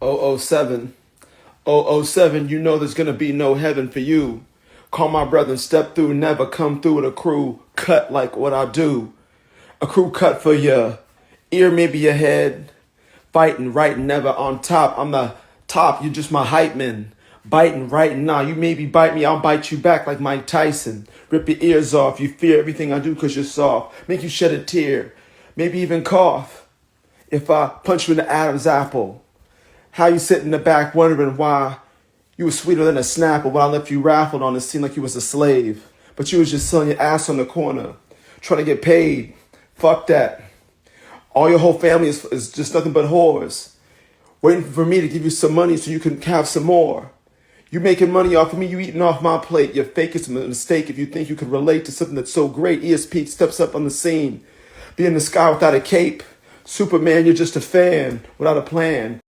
007. 007, you know there's gonna be no heaven for you. Call my brother and step through, never come through with a crew cut like what I do. A crew cut for your ear, maybe your head. Fighting right, never on top. I'm the top, you're just my hype man. Biting right now, you maybe bite me, I'll bite you back like Mike Tyson. Rip your ears off, you fear everything I do cause you're soft. Make you shed a tear, maybe even cough. If I punch you in the Adam's apple. How you sit in the back wondering why you was sweeter than a Snapple when I left you raffled on the scene like you was a slave. But you was just selling your ass on the corner, trying to get paid. Fuck that. All your whole family is just nothing but whores. Waiting for me to give you some money so you can have some more. You making money off of me, you eating off my plate. You're fake, it's a mistake if you think you can relate to something that's so great. ESP steps up on the scene. Be in the sky without a cape. Superman, you're just a fan without a plan.